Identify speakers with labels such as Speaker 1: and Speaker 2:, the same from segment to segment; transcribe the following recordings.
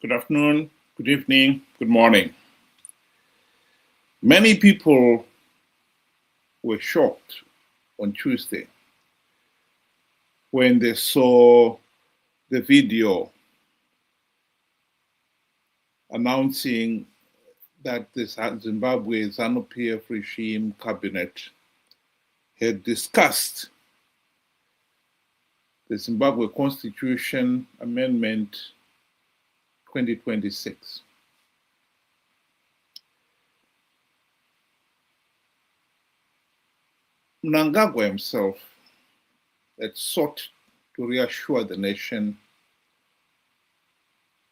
Speaker 1: Good afternoon, good evening, good morning. Many people were shocked on Tuesday when they saw the video announcing that the Zimbabwe Zanu PF regime cabinet had discussed the Zimbabwe Constitution Amendment 2026. Mnangagwa himself had sought to reassure the nation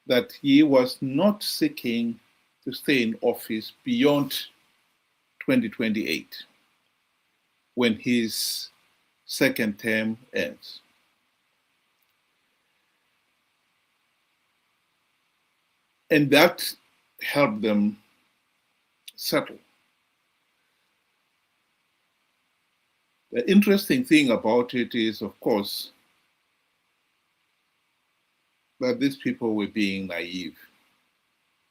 Speaker 1: that he was not seeking to stay in office beyond 2028, when his second term ends. And that helped them settle. The interesting thing about it is, of course, that these people were being naive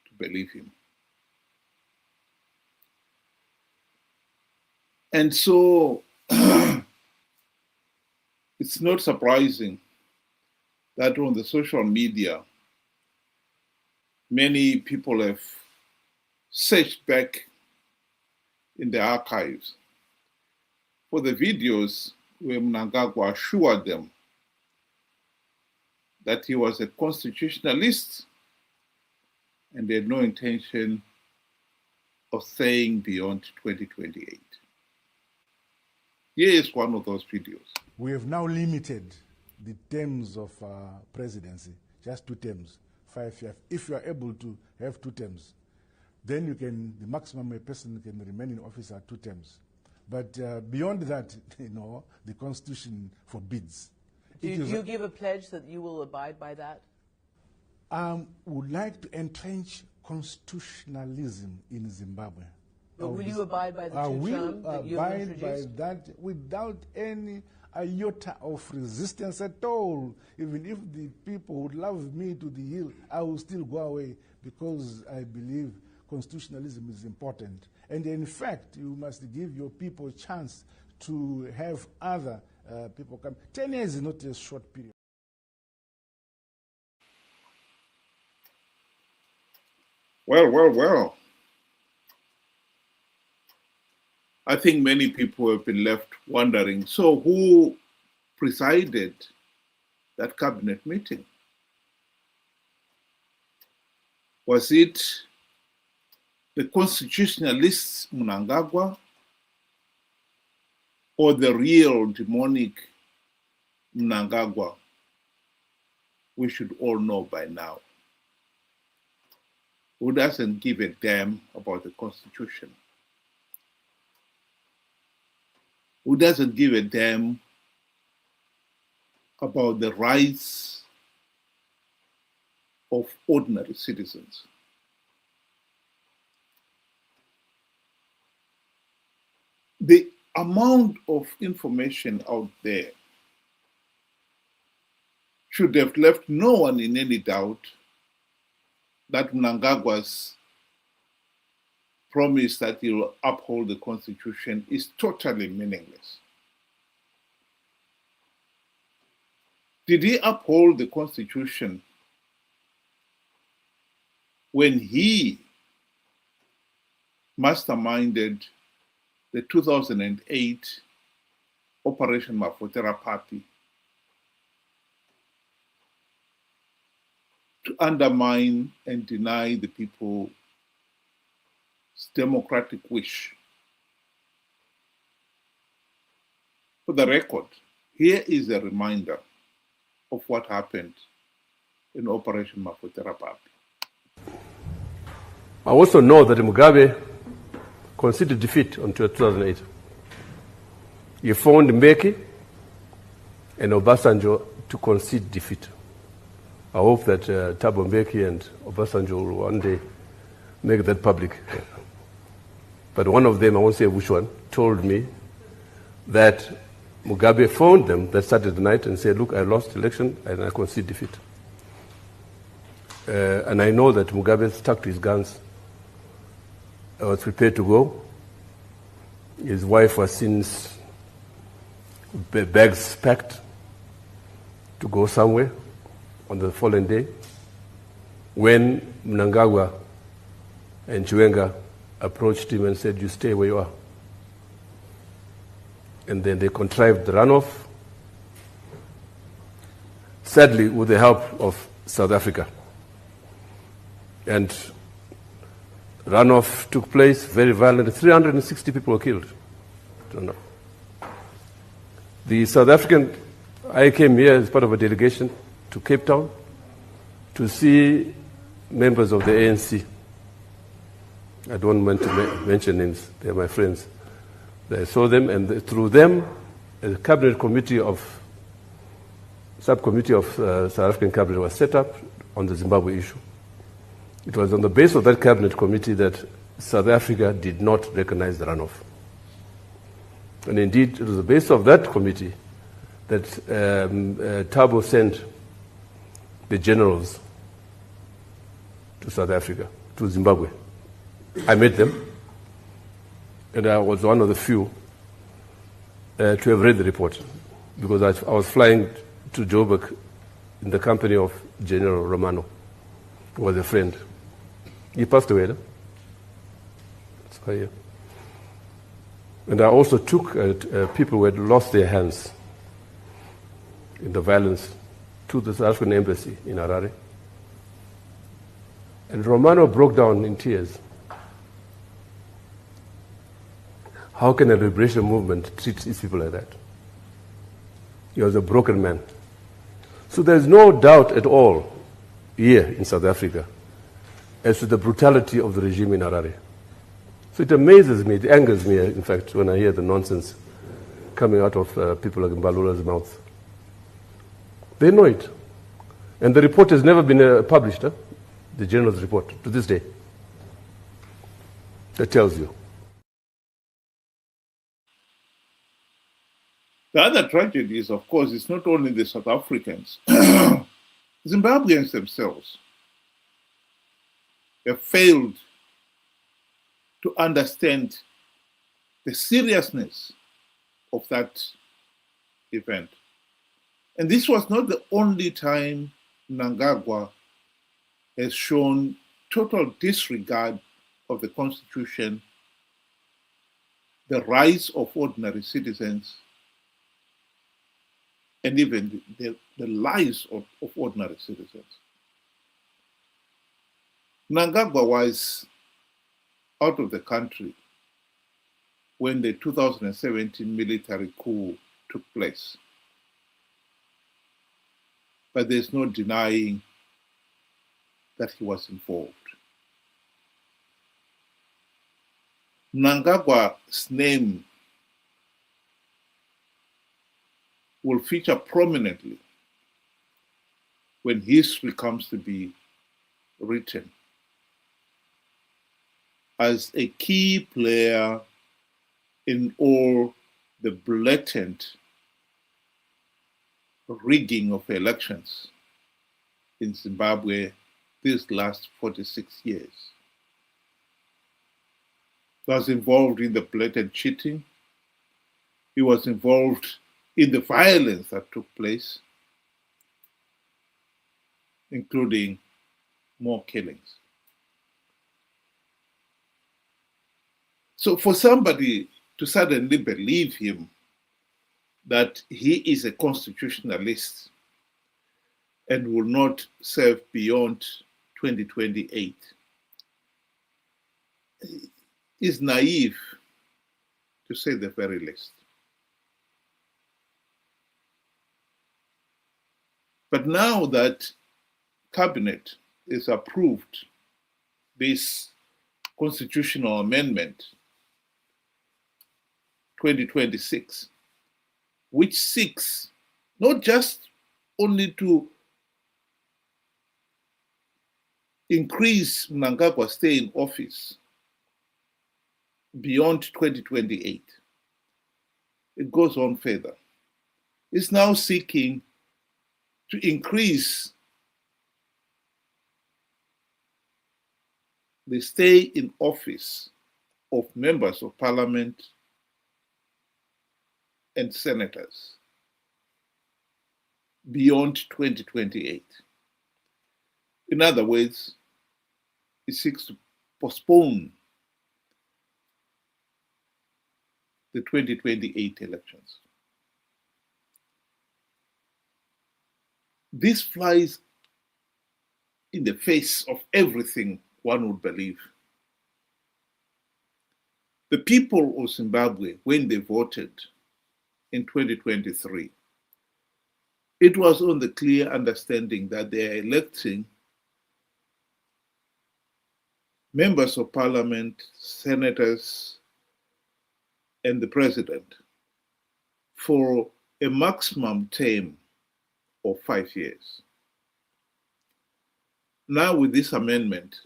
Speaker 1: to believe him. And so it's not surprising that on the social media, many people have searched back in the archives for the videos where Mnangagwa assured them that he was a constitutionalist and they had no intention of staying beyond 2028. Here is one of those videos.
Speaker 2: We have now limited the terms of presidency, just 2 terms, 5 years. If you are able to have 2 terms, then you can, the maximum a person can remain in office are 2 terms. But beyond that, the Constitution forbids.
Speaker 3: Do you give a pledge that you will abide by that?
Speaker 2: Would like to entrench constitutionalism in Zimbabwe.
Speaker 3: But will you abide by the 2 terms that you have introduced? I will abide by that without any iota of resistance at all. Even if the people would love me to the hill, I will still go away because I believe constitutionalism is important. And in fact, you must give your people a chance to have other people come. 10 years is not a short period.
Speaker 1: Well. I think many people have been left wondering, so who presided that cabinet meeting? Was it the constitutionalist Mnangagwa or the real demonic Mnangagwa? We should all know by now. Who doesn't give a damn about the Constitution? Who doesn't give a damn about the rights of ordinary citizens? The amount of information out there should have left no one in any doubt that Mnangagwa's promise that he will uphold the Constitution is totally meaningless. Did he uphold the Constitution when he masterminded the 2008 Operation Mavhotera Papi to undermine and deny the people's democratic wish? For the record, here is a reminder of what happened in Operation Mavhotera Papi.
Speaker 4: I also know that Mugabe conceded defeat on 2008. He phoned Mbeki and Obasanjo to concede defeat. I hope that Thabo Mbeki and Obasanjo will one day make that public. But one of them, I won't say which one, told me that Mugabe phoned them that Saturday night and said, look, I lost the election and I concede defeat. and I know that Mugabe stuck to his guns, was prepared to go. His wife was since bags packed to go somewhere on the following day, when Mnangagwa and Chiwenga approached him and said, "You stay where you are." And then they contrived the runoff, sadly with the help of South Africa. And runoff took place, very violent. 360 people were killed. I don't know. The South African, I came here as part of a delegation to Cape Town to see members of the ANC. I don't want to mention names, they're my friends. I saw them, and through them, a cabinet committee subcommittee of South African cabinet was set up on the Zimbabwe issue. It was on the basis of that cabinet committee that South Africa did not recognize the runoff. And indeed, it was the basis of that committee that Thabo sent the generals to South Africa, to Zimbabwe. I met them, and I was one of the few to have read the report, because I was flying to Joburg in the company of General Romano, who was a friend. He passed away, no? That's why, yeah. And I also took people who had lost their hands in the violence to the South African embassy in Harare. And Romano broke down in tears. How can a liberation movement treat these people like that? He was a broken man. So there's no doubt at all here in South Africa as to the brutality of the regime in Harare. So it amazes me, it angers me, in fact, when I hear the nonsense coming out of people like Mbalula's mouth. They know it. And the report has never been published, the general's report, to this day. That tells you.
Speaker 1: The other tragedy is, of course, it's not only the South Africans. Zimbabweans themselves have failed to understand the seriousness of that event. And this was not the only time Mnangagwa has shown total disregard of the Constitution, the rights of ordinary citizens, and even the lives of ordinary citizens. Mnangagwa was out of the country when the 2017 military coup took place. But there's no denying that he was involved. Mnangagwa's name will feature prominently when history comes to be written as a key player in all the blatant rigging of elections in Zimbabwe these last 46 years. He was involved in the blatant cheating. He was involved in the violence that took place, including more killings. So for somebody to suddenly believe him that he is a constitutionalist and will not serve beyond 2028 is naive, to say the very least. But now that Cabinet has approved this constitutional amendment 2026, which seeks not just only to increase Mnangagwa's stay in office beyond 2028, it goes on further. It's now seeking to increase the stay in office of members of parliament and senators beyond 2028. In other words, it seeks to postpone the 2028 elections. This flies in the face of everything one would believe. The people of Zimbabwe, when they voted in 2023, it was on the clear understanding that they are electing members of parliament, senators, and the president for a maximum term of 5 years. Now with this amendment,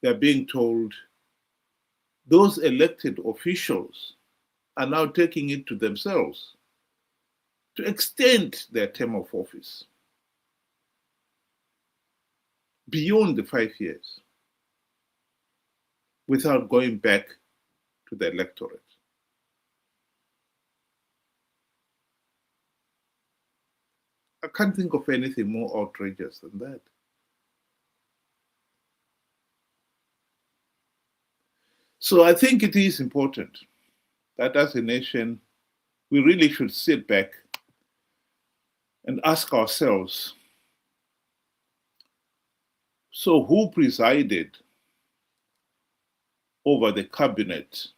Speaker 1: they're being told those elected officials are now taking it to themselves to extend their term of office beyond the 5 years without going back to the electorate. I can't think of anything more outrageous than that. So I think it is important that as a nation, we really should sit back and ask ourselves, so who presided over the cabinet's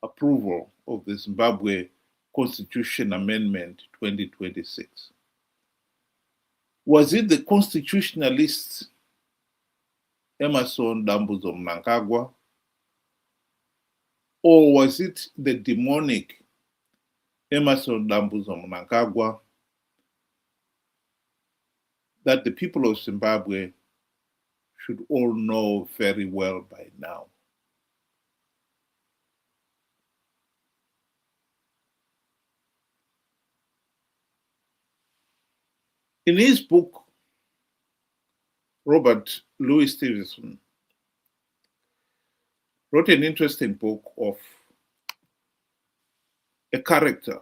Speaker 1: approval of the Zimbabwe Constitution Amendment 2026? Was it the constitutionalist Emmerson Mnangagwa, or was it the demonic Emmerson Mnangagwa that the people of Zimbabwe should all know very well by now? In his book, Robert Louis Stevenson wrote an interesting book of a character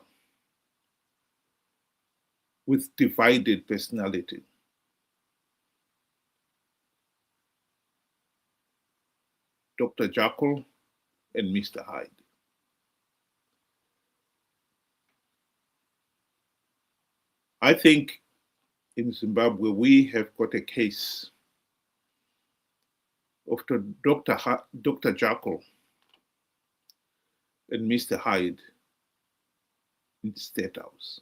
Speaker 1: with divided personality. Dr. Jekyll and Mr. Hyde. I think in Zimbabwe, we have got a case of Dr. Jekyll and Mr. Hyde in the State House.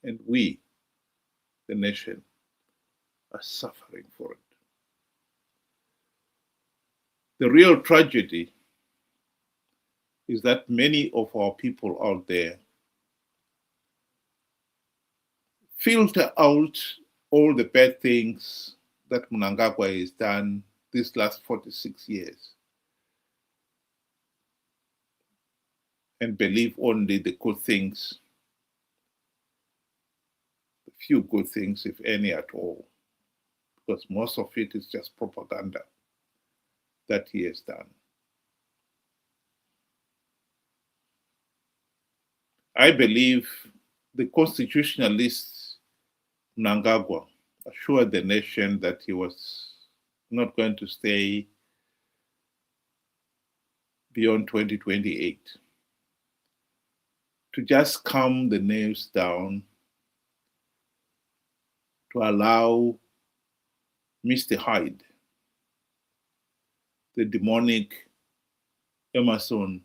Speaker 1: And we, the nation, are suffering for it. The real tragedy is that many of our people out there filter out all the bad things that Mnangagwa has done these last 46 years and believe only the good things, the few good things, if any at all, because most of it is just propaganda that he has done. I believe the constitutionalist Mnangagwa assured the nation that he was not going to stay beyond 2028, to just calm the nerves down, to allow Mr. Hyde, the demonic Emmerson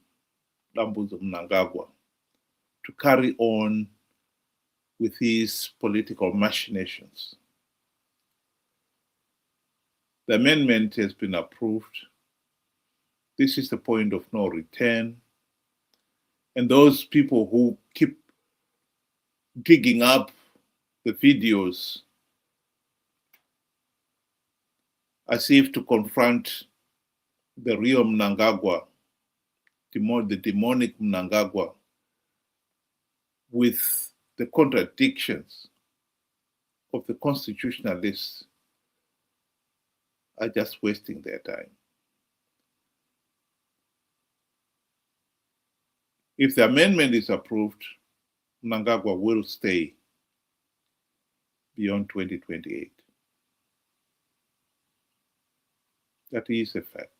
Speaker 1: Mnangagwa, to carry on with his political machinations. The amendment has been approved. This is the point of no return. And those people who keep digging up the videos as if to confront the real Mnangagwa, the demonic Mnangagwa, with the contradictions of the constitutionalists are just wasting their time. If the amendment is approved, Mnangagwa will stay beyond 2028. That is a fact.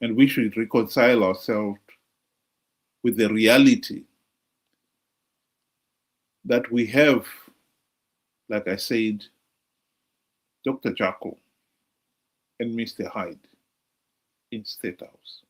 Speaker 1: And we should reconcile ourselves with the reality that we have, like I said, Dr. Jekyll and Mr. Hyde in State House.